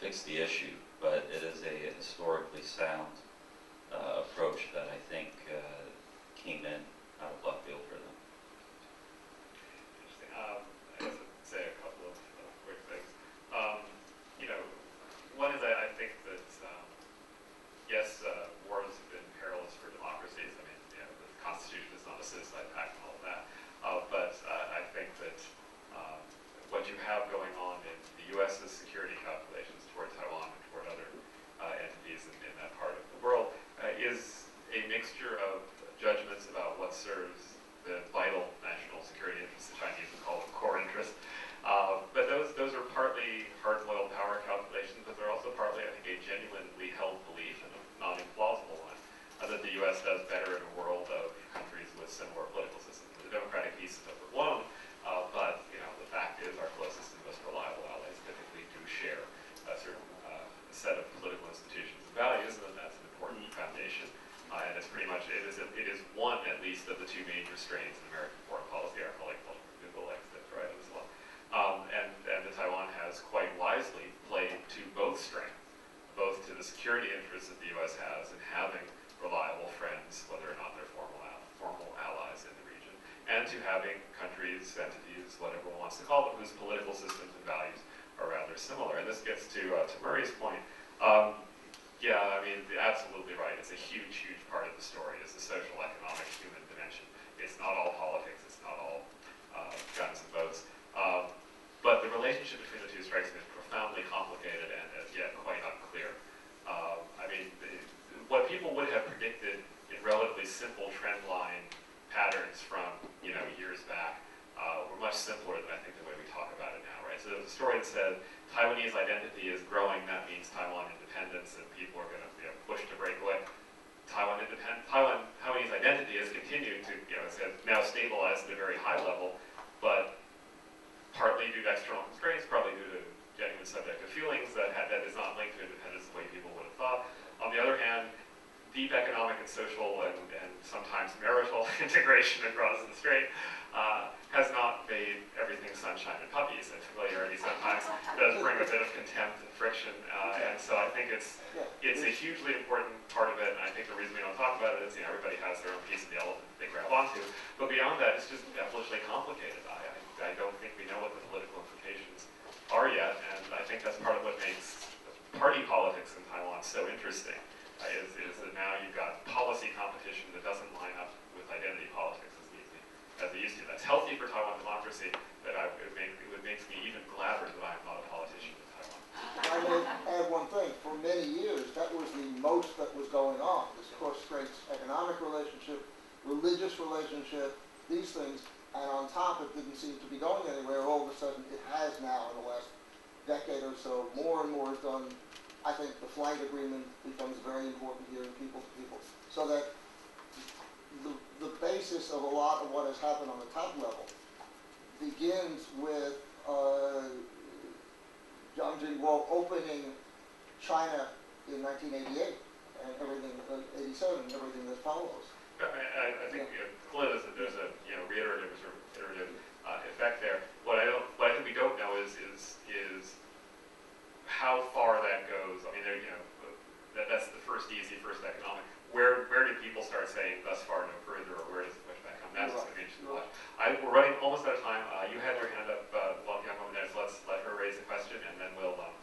fix the issue, but it is a historically sound approach that I think came in out of left field for them. Interesting. I guess I'd say a couple of quick things. You know, one is I think that yes, wars have been perilous for democracies. I mean, you know, the Constitution is not a suicide pact and all of that. But I think that what you have going on in the U.S.'s security calculations toward Taiwan and toward other entities in that part of the world is a mixture of judgments about what serves the vital national security interests. The Chinese would call them core interests. But those are partly hard-boiled power calculations, but they're also partly, I think, a genuinely held belief and a non-implausible one that the U.S. does better in a world of countries with similar political systems. The democratic peace is overblown, but you know, the fact is our closest and most reliable allies typically do share a certain set of political institutions and values, and that's an important foundation. And it's pretty much, it is one, at least, of the two major strains in American foreign policy. Our colleague Google likes to write it as well. And the Taiwan has quite wisely played to both strengths, both to the security interests that the U.S. has in having reliable friends, whether or not they're formal allies in the region, and to having countries, entities, whatever one wants to call them, whose political systems and values are rather similar. And this gets to Murray's point. Yeah, I mean, absolutely right. It's a huge, huge part of the story is the social, economic, human dimension. It's not all politics. It's not all guns and boats. But the relationship between the two strikes me as profoundly complicated and as yet quite unclear. I mean, what people would have predicted in relatively simple trend line patterns from, you know, years back were much simpler than I think the way we talk about it now, right? So there's a story that said Taiwanese identity is growing, that means Taiwan independence, and people are going to push to break away. Taiwanese identity has continued to, you know, it's now stabilized at a very high level, but partly due to external constraints, probably due to genuine subjective feelings that is not linked to independence the way people would have thought. On the other hand, deep economic and social and sometimes marital integration across the strait has not made everything sunshine and puppies, and familiarity sometimes does bring a bit of contempt and friction, and so I think it's a hugely important part of it, and I think the reason we don't talk about it is, you know, everybody has their own piece of the elephant that they grab onto, but beyond that, it's just devilishly complicated. I don't think we know what the political implications are yet, and I think that's part of what makes party politics in Taiwan so interesting. Is that now you've got policy competition that doesn't line up with identity politics as it used to. That's healthy for Taiwan democracy, but it makes me even gladder that I'm not a politician in Taiwan. I will add one thing. For many years, that was the most that was going on. This cross-strait economic relationship, religious relationship, these things, and on top it didn't seem to be going anywhere. All of a sudden, it has now in the last decade or so. More and more is done. I think the flight agreement becomes very important here in people to people. So that the basis of a lot of what has happened on the top level begins with Jiang Jingguo opening China in 1988 and everything, 87 and everything that follows. I think clearly there's a reiterative or iterative effect there. What I think we don't know is how far that goes. I mean, that's the first economic. Where do people start saying thus far no further, or where does the pushback come? That's what's going to be interesting to watch. We're running almost out of time. You had your hand up, young woman there, so let's let her raise the question, and then we'll let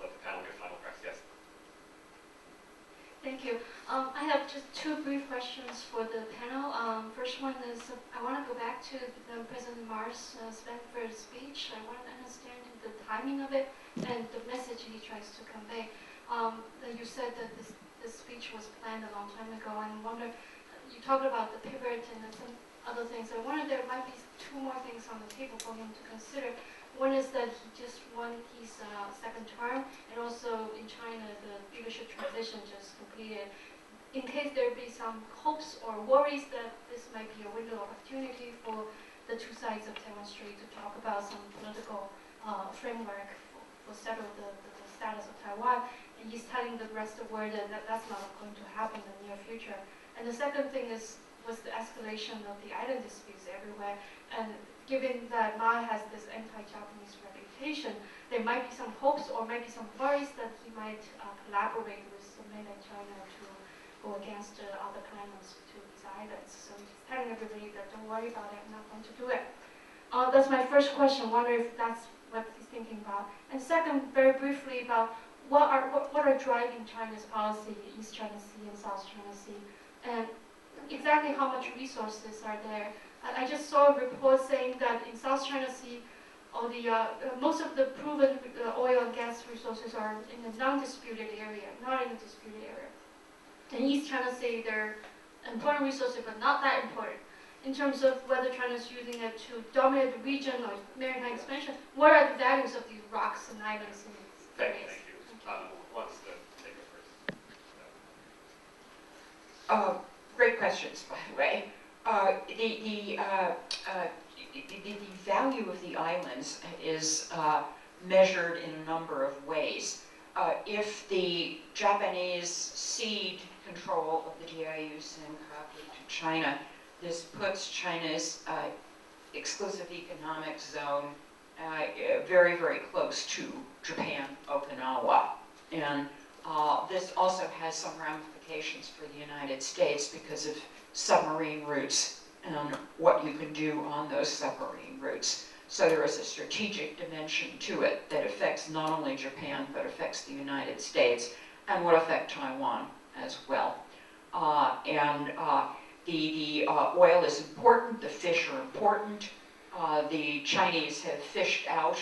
the panel get final press. Yes. Thank you. I have just two brief questions for the panel. First one is, I want to go back to President Mar's Stanford speech. I want to understand the timing of it and the message he tries to convey. You said that this speech was planned a long time ago, and I wonder, you talked about the pivot and some other things. I wonder there might be two more things on the table for him to consider. One is that he just won his second term, and also in China, the leadership transition just completed. In case there be some hopes or worries that this might be a window of opportunity for the two sides of Taiwan Strait to talk about some political framework for settle the status of Taiwan, and he's telling the rest of the world that that's not going to happen in the near future. And the second thing is, was the escalation of the island disputes everywhere. And given that Ma has this anti-Japanese reputation, there might be some hopes or maybe some worries that he might collaborate with mainland China to go against other claimants to these islands. So he's telling everybody that don't worry about it, I'm not going to do it. That's my first question. Wonder if that's what he's thinking about. And second, very briefly about what are driving China's policy, East China Sea and South China Sea, and exactly how much resources are there. I just saw a report saying that in South China Sea, all the most of the proven oil and gas resources are in a non-disputed area, not in a disputed area. In East China Sea, they're important resources, but not that important. In terms of whether China is using it to dominate the region or maritime expansion, what are the values of these rocks and islands in these areas? Thank you. Who wants to take it first? Great questions, by the way. The value of the islands is measured in a number of ways. If the Japanese cede control of the Diaoyu Senkaku to China, this puts China's exclusive economic zone very, very close to Japan, Okinawa. And this also has some ramifications for the United States because of submarine routes and what you can do on those submarine routes. So there is a strategic dimension to it that affects not only Japan, but affects the United States and would affect Taiwan as well. The oil is important, the fish are important. The Chinese have fished out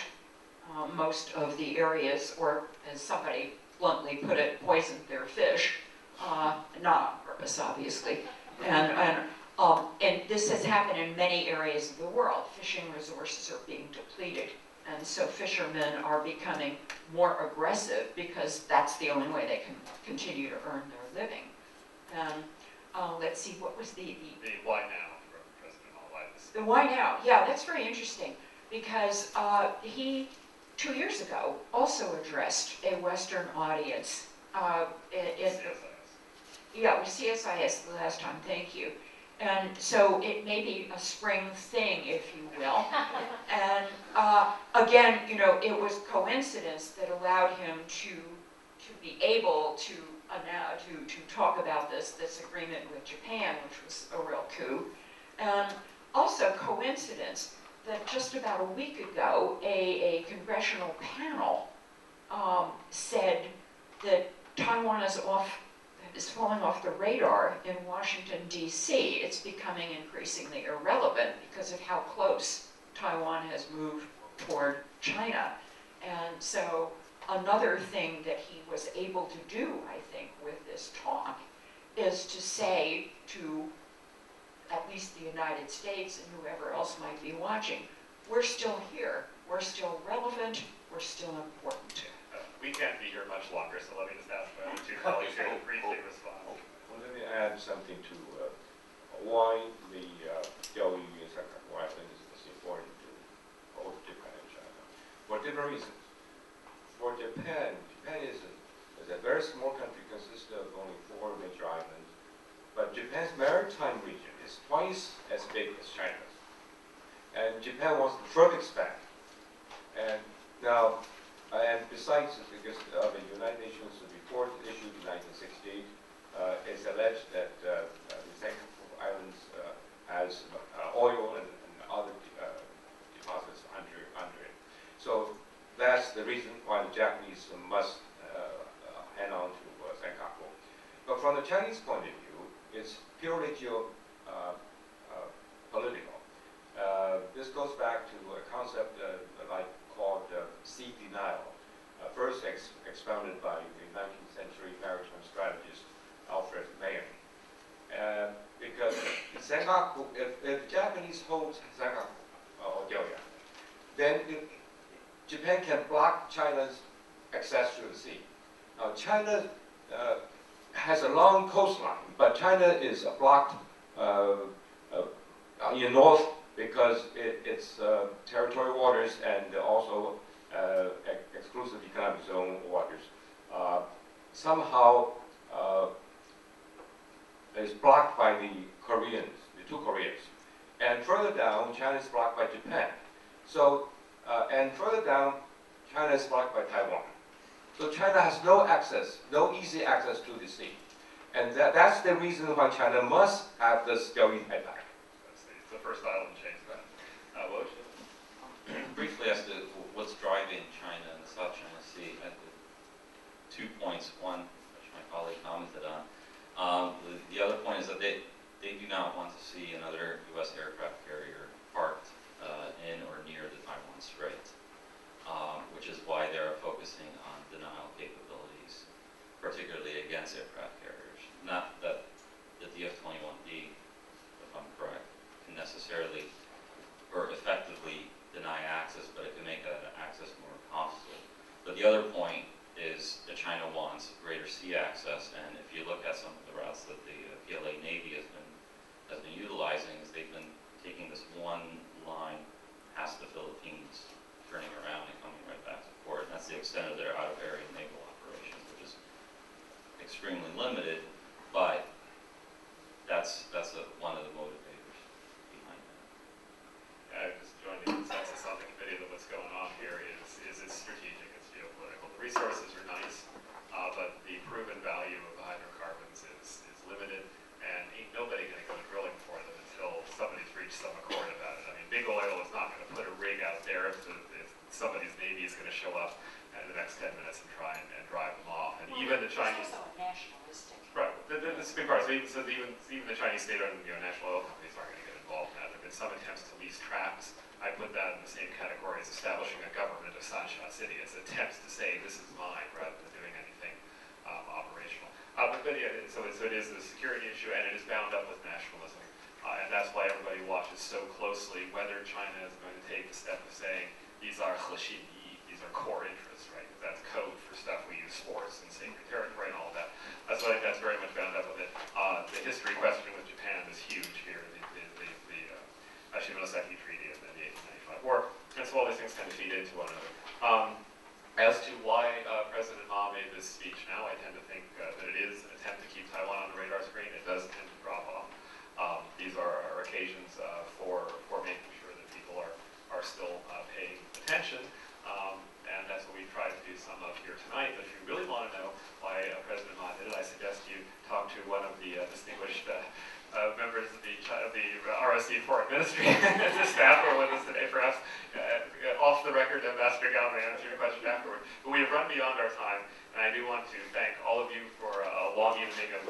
most of the areas, or as somebody bluntly put it, poisoned their fish, not on purpose, obviously. And this has happened in many areas of the world. Fishing resources are being depleted, and so fishermen are becoming more aggressive because that's the only way they can continue to earn their living. And let's see, what was the why now from President Maldives. the why now? Yeah, that's very interesting because he 2 years ago also addressed a Western audience. CSIS. Yeah, it was CSIS the last time, thank you. And so it may be a spring thing, if you will. And again, you know, it was coincidence that allowed him to be able to talk about this agreement with Japan, which was a real coup. And also coincidence that just about a week ago, a congressional panel said that Taiwan is falling off the radar in Washington, D.C. It's becoming increasingly irrelevant because of how close Taiwan has moved toward China. And so another thing that he was able to do, I think, with this talk is to say to at least the United States and whoever else might be watching, we're still here, we're still relevant, we're still important. We can't be here much longer, so let me just ask my other two colleagues here to briefly respond. Well, let me add something to why the Diaoyu and Senkaku Islands is important to both Japan and China. For different reasons. For Japan, is a very small country consisting of only 4 major islands, but Japan's maritime region is twice as big as China's. And Japan wants to further expand. And now, and besides, because of the United Nations report issued in 1968, it's alleged that the Senkaku Islands has oil and other deposits under it. So that's the reason why the Japanese must hang on to Senkaku. But from the Chinese point of view, it's purely geopolitical. This goes back to a concept called sea denial, first expounded by the 19th century maritime strategist Alfred Mayon. Because Senkaku, if the Japanese hold Senkaku or Diaoyu, then Japan can block China's access to the sea. Now China has a long coastline, but China is blocked in north because it's territorial waters and also exclusive economic zone waters. Somehow is blocked by the Koreans. two Koreas. And further down, China is blocked by Japan. So, and further down, China is blocked by Taiwan. So China has no access, no easy access to the sea. And that's the reason why China must have this Diaoyu back. It's the first island chain. Woj? Briefly as to what's driving China and the South China Sea, I think 2 points. One, which my colleague commented on. The other point is that they do not want to see another U.S. aircraft carrier parked in or near the Taiwan Strait, which is why they're focusing on denial capabilities, particularly against aircraft carriers. Not that the DF-21D, if I'm correct, can necessarily or effectively deny access, but it can make that access more costly. But the other point is that China wants greater sea access, and if you look at some of the routes that the PLA Navy has been utilizing, is they've been taking this one line past the Philippines, turning around and coming right back to port. And that's the extent of their out-of-area naval operations, which is extremely limited, but that's one of the motivators behind that. I just joined the consensus on the committee that what's going on here is it's strategic, it's geopolitical. The resources are nice, but the proven value of hydrocarbons is limited, and ain't nobody going to go drilling for them until somebody's reached some accord about it. I mean, big oil is not going to put a rig out there if somebody's Navy is going to show up in the next 10 minutes and try and drive them off. And even the Chinese... It's also nationalistic. Right, that's a big part. So even the Chinese state-owned national oil companies aren't going to get involved in that. There have been some attempts to lease tracts. I put that in the same category as establishing a government of Sansha City. It's attempts to say this is mine rather than doing anything operational. But yeah, so it is a security issue, and it is bound up with nationalism. And that's why everybody watches so closely whether China is going to take the step of saying these are Hexinyi, these are core interests, right? That's code for stuff we use, sports and sacred territory and all of that. So I think that's very much bound up with it. The history question with Japan is huge here, the Shimonoseki Treaty and then the 1895 war. And so all these things kind of feed into one another. As to why President Ma made this speech now, I tend to think that it is an attempt to keep Taiwan on the radar screen. It does tend to drop off. These are occasions for making sure that people are still paying attention. And that's what we tried to do some of here tonight. But if you really want to know why President Ma did it, I suggest you talk to one of the distinguished members of the RSC Foreign Ministry staff who are with us today. Perhaps off the record, Ambassador Gao may answer your question afterward. But we have run beyond our time, and I do want to thank all of you for a long evening of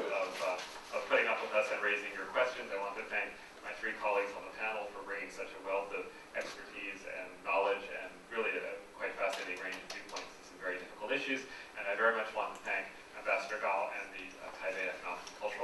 putting up with us and raising your questions. I want to thank my three colleagues on the panel for bringing such a wealth of expertise and knowledge and really a quite fascinating range of viewpoints on some very difficult issues. And I very much want to thank Ambassador Gao and the Taipei Economic and Cultural